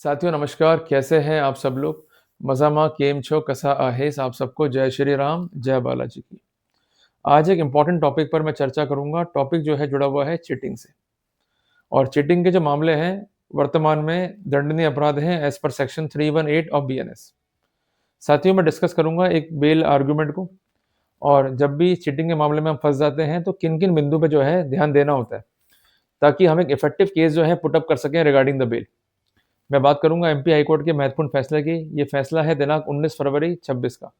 साथियों नमस्कार, कैसे हैं आप सब लोग? मज़ामा केम छो कसा आहेस आप सबको जय श्री राम, जय बालाजी की। आज एक इम्पोर्टेंट टॉपिक पर मैं चर्चा करूँगा, टॉपिक जो है जुड़ा हुआ है चीटिंग से और चीटिंग के जो मामले हैं, वर्तमान में दंडनीय अपराध हैं as per section 318 of BNS. साथियों मैं डिस्कस करूँगा एक बेल आर्गुमेंट को और जब भी चीटिंग के मामले में हम फँस जाते हैं, तो किन-किन बिंदु पे जो है ध्यान देना होता है, ताकि हम एक इफेक्टिव केस जो है पुट अप कर सकें रिगार्डिंग द बेल। मैं बात करूँगा एमपी हाई कोर्ट के महत्वपूर्ण फैसले की। ये फैसला है दिनांक 19 फरवरी 26 का।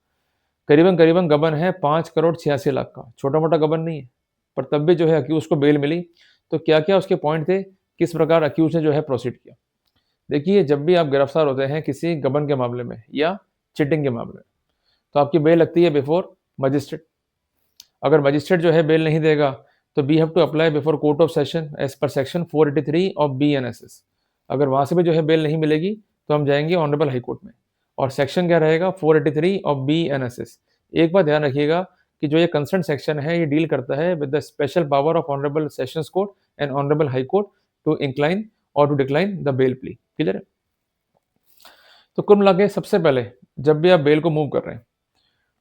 करीबन-करीबन गबन है 5 करोड़ 86 लाख का। छोटा-मोटा गबन नहीं है। पर तब भी जो है अक्यूज़ को बेल मिली। तो क्या-क्या उसके पॉइंट थे, किस प्रकार अक्यूज़ ने जो है प्रोसीड किया। देखिए, जब भी आप गिरफ्तार होते हैं किसी गबन के मामले में या चीटिंग के मामले में, तो आपकी बेल लगती है बिफोर मजिस्ट्रेट। अगर मजिस्ट्रेट जो है बेल नहीं देगा, तो we have to apply before court of session as per section 483 of BNSS. अगर वहाँ से भी जो है बेल नहीं मिलेगी, तो हम जाएँगे ऑनरेबल हाई कोर्ट में और सेक्शन क्या रहेगा 483 ऑफ बीएनएसएस। एक बात ध्यान रखिएगा कि जो ये कंसर्न सेक्शन है, ये डील करता है with the special power of honourable sessions court and honourable high court to incline और to decline the bail plea. Clear है? तो कुल मिला के सबसे पहले जब भी आप बेल को मूव कर रहे हैं,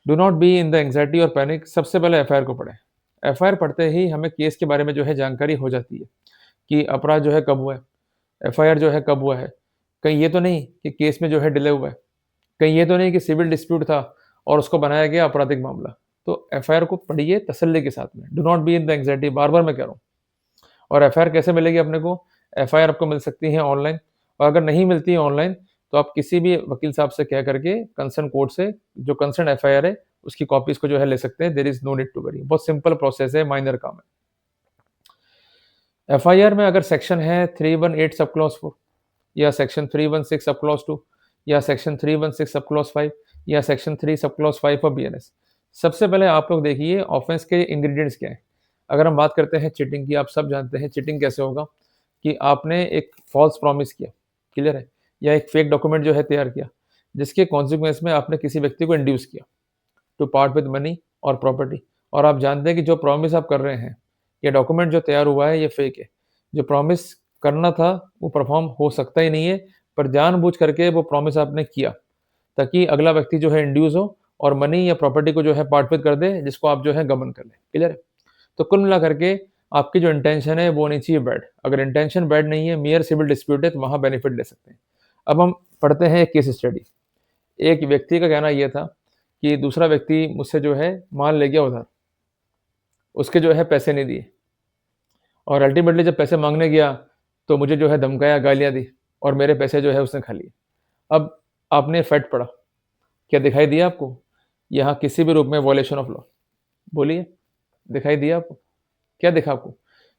do not be in the anxiety और पैनिक। सबसे पहले एफआईआर को पढ़ें। एफआईआर पढ़ते ही हमें केस के बारे में जो है जानकारी हो जाती है कि अपराध जो है कब हुआ है, एफआईआर जो है कब हुआ है। कहीं ये तो नहीं कि केस में जो है डिले हुआ है, कहीं ये तो नहीं कि सिविल डिस्प्यूट था और उसको बनाया गया आपराधिक मामला। तो एफआईआर को पढ़िए तसल्ली के साथ में, do not be in the anxiety, बार-बार मैं कह रहा हूँ। और एफआईआर कैसे मिलेगी अपने को? एफआईआर आपको मिल सकती है ऑनलाइन और अगर नहीं मिलती है ऑनलाइन, तो आप किसी भी वकील साहब से कह करके कंसर्न कोर्ट से जो कंसर्न एफआईआर है, उसकी कॉपीज़ को जो है ले सकते हैं। There is no need to worry. बहुत सिंपल प्रोसेस है, माइनर काम है। एफआईआर में अगर सेक्शन है 318 सब क्लॉज़ 4 या सेक्शन 316 सब क्लॉज़ 2 या सेक्शन 316 सब क्लॉज़ 5 या सेक्शन 3 सब क्लॉज़ 5 ऑफ बीएनएस। सबसे पहले आप लोग देखिए ऑफेंस के इंग्रीडिएंट्स क्या हैं। अगर हम बात करते हैं चीटिंग की, आप सब जानते हैं चीटिंग कैसे होगा कि आपने एक फ़ॉल्स प्रॉमिस किया, क्लियर है? या एक फेक डॉक्यूमेंट जो है तैयार किया, जिसके कॉन्सिक्वेंस में आपने किसी व्यक्ति को इंड्यूस किया टू पार्ट विद मनी और प्रॉपर्टी और आप जानते हैं कि जो प्रॉमिस आप कर रहे हैं, ये डॉक्यूमेंट जो तैयार हुआ है ये फेक है। जो प्रॉमिस करना था वो परफ़ॉर्म हो सकता ही नहीं है, पर जानबूझ करके वो प्रॉमिस आपने किया, ताकि अगला व्यक्ति जो है इंड्यूस हो और मनी या प्रॉपर्टी को जो है पार्ट विद कर दे, जिसको आप जो है गबन कर लें। क्लियर है? तो कुल मिला करके आपकी जो इंटेंशन है वो होनी चाहिए बैड। अगर इंटेंशन बैड नहीं है, मेयर सिविल डिस्प्यूट है, तो वहाँ बेनिफिट ले सकते हैं। अब हम पढ़ते हैं एक केस स्टडी। एक व्यक्ति का कहना ये था कि दूसरा व्यक्ति मुझसे जो है माल ले गया उधार, उसके जो है पैसे नहीं दिए और अल्टीमेटली जब पैसे माँगने गया, तो मुझे जो है धमकाया, गालियाँ दी और मेरे पैसे जो है उसने खा लिए। अब आपने फैक्ट पढ़ा, क्या दिखाई दिया आपको? यहाँ किसी भी रूप में वायलेशन ऑफ लॉ, बोलिए, दिखाई दिया आपको? क्या दिखा आपको?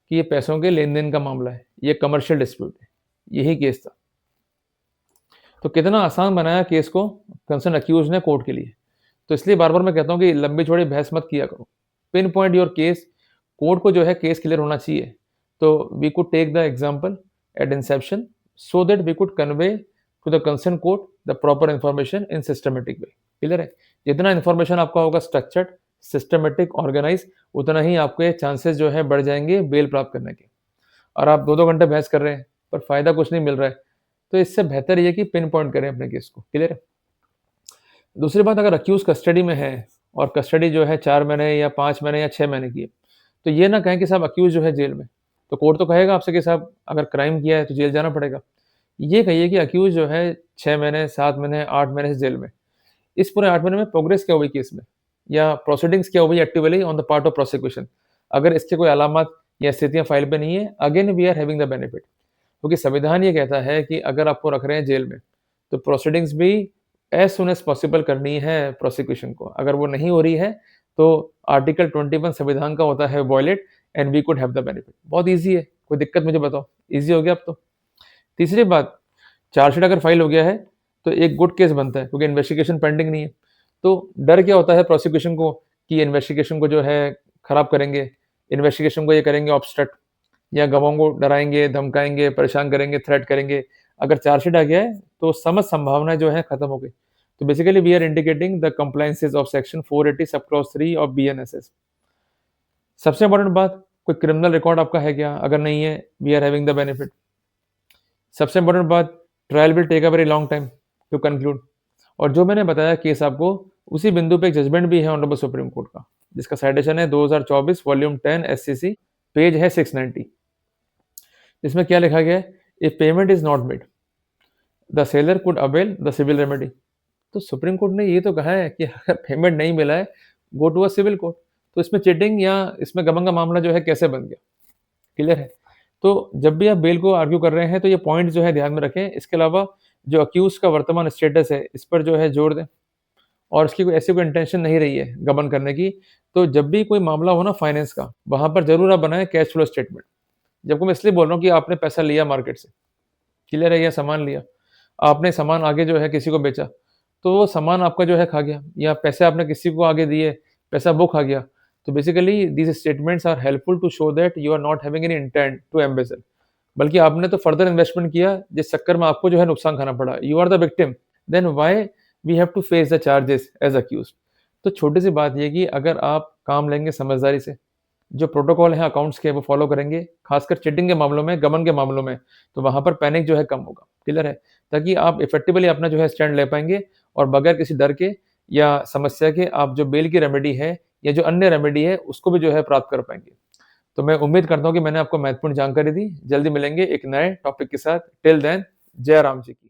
कि ये पैसों के लेन-देन का मामला है, ये कमर्शियल डिस्प्यूट है, यही केस था। तो कितना आसान बनाया केस को कंसर्न अक्यूज़ ने कोर्ट के लिए। तो इसलिए बार-बार मैं कहता हूँ कि लंबी-चौड़ी बहस मत किया करो। Pinpoint your case, court को जो है केस क्लियर होना चाहिए। तो we could take the example at inception so that we could convey to the concern court the proper information in systematic way. Clear है? जितना इन्फॉर्मेशन आपका होगा स्ट्रक्चर्ड, सिस्टमैटिक, ऑर्गेनाइज़, उतना ही आपके चांसेस जो है बढ़ जाएँगे बेल प्राप्त करने के। और आप 2-2 घंटे बहस कर रहे हैं, पर फ़ायदा कुछ नहीं मिल रहा है, तो इससे बेहतर ये है कि पिन पॉइंट करें अपने केस को। क्लियर है? दूसरी बात, अगर अक्यूज़ कस्टडी में है और कस्टडी जो है 4 महीने या 5 महीने या 6 महीने की है, तो ये ना कहें कि साहब अक्यूज़ जो है जेल में। तो कोर्ट तो कहेगा आपसे कि साहब अगर क्राइम किया है तो जेल जाना पड़ेगा। ये कहिए कि अक्यूज़ जो है 6 महीने, 7 महीने, 8 महीने से जेल में। इस पूरे 8 महीने में प्रोग्रेस क्या हुई केस में? या प्रोसीडिंग्स क्या हुई actively on the part of prosecution? अगर इसके कोई अलामत या स्थितियाँ फाइल पे नहीं है, again we are having the benefit. क्योंकि संविधान ये कहता है कि अगर आपको रख रहे हैं जेल में, तो प्रोसीडिंग्स भी एज़ सून एज़ पॉसिबल करनी है प्रोसिक्यूशन को। अगर वो नहीं हो रही है, तो आर्टिकल 21 संविधान का होता है violate and we could have the benefit. बहुत ईज़ी है, कोई दिक्कत मुझे बताओ? ईज़ी हो गया अब तो। तीसरी बात, चार्जशीट अगर फाइल हो गया है, तो एक गुड केस बनता है क्योंकि इन्वेस्टिगेशन पेंडिंग नहीं है। तो डर क्या होता है प्रोसिक्यूशन को कि इन्वेस्टिगेशन को जो है खराब करेंगे, इन्वेस्टिगेशन को ये करेंगे ऑब्स्ट्रक्ट या गवाहों को डराएँगे, धमकाएँगे, परेशान करेंगे, थ्रेट करेंगे। अगर चार्जशीट आ गया है, तो समस्त संभावनाएँ जो हैं खत्म हो गई। तो basically we are indicating the compliances of section 480 sub clause 3 of BNSS. सबसे इम्पोर्टेंट बात, कोई क्रिमिनल रिकॉर्ड आपका है क्या? अगर नहीं है, we are having the benefit. सबसे इम्पोर्टेंट बात, trial will take a very long time to conclude. और जो मैंने बताया केस आपको, उसी बिंदु पे एक जजमेंट भी है ऑनरेबल सुप्रीम कोर्ट का, जिसका साइटेशन है 2024 वॉल्यूम 10 एससीसी, पेज है 690। इसमें क्या लिखा गया है? If payment is not made, the seller could avail the civil remedy. तो सुप्रीम कोर्ट ने ये तो कहा है कि अगर पेमेंट नहीं मिला है, go to a civil court. तो इसमें चीटिंग या इसमें गबन का मामला जो है कैसे बन गया? क्लियर है? तो जब भी आप बेल को आर्ग्यू कर रहे हैं तो ये पॉइंट जो है ध्यान में रखें। इसके अलावा जो अक्यूज का वर्तमान स्टेटस है, इस पर जो है जोर दें, और उसकी कोई ऐसी कोई इंटेंशन नहीं रही है गबन करने की। तो जब भी कोई मामला हो ना फाइनेंस का, वहाँ पर ज़रूर आप बनाएँ कैश फ्लो स्टेटमेंट। जबकि मैं इसलिए बोल रहा हूँ कि आपने पैसा लिया मार्केट से, क्लियर है, या सामान लिया, आपने सामान आगे जो है किसी को बेचा, तो वो सामान आपका जो है खा गया, या पैसे आपने किसी को आगे दिए, पैसा वो खा गया। तो basically these statements are helpful to show that you are not having any intent to embezzle, बल्कि आपने तो फर्दर इन्वेस्टमेंट किया, जिस चक्कर में आपको जो है नुकसान खाना पड़ा। You are the victim, then why we have to face the charges as accused. तो छोटी-सी बात ये है कि अगर आप काम लेंगे समझदारी से, जो प्रोटोकॉल हैं अकाउंट्स के वो फॉलो करेंगे, खासकर चीटिंग के मामलों में, गबन के मामलों में, तो वहाँ पर पैनिक जो है कम होगा, क्लियर है? ताकि आप इफेक्टिवली अपना जो है स्टैंड ले पाएँगे, और बगैर किसी डर के या समस्या के आप जो बेल की रेमेडी है या जो अन्य रेमेडी है, उसको भी जो है प्राप्त कर पाएँगे। तो मैं उम्मीद करता हूँ कि मैंने आपको महत्वपूर्ण जानकारी दी। जल्दी मिलेंगे एक नए टॉपिक के साथ। टिल देन, जय राम जी की।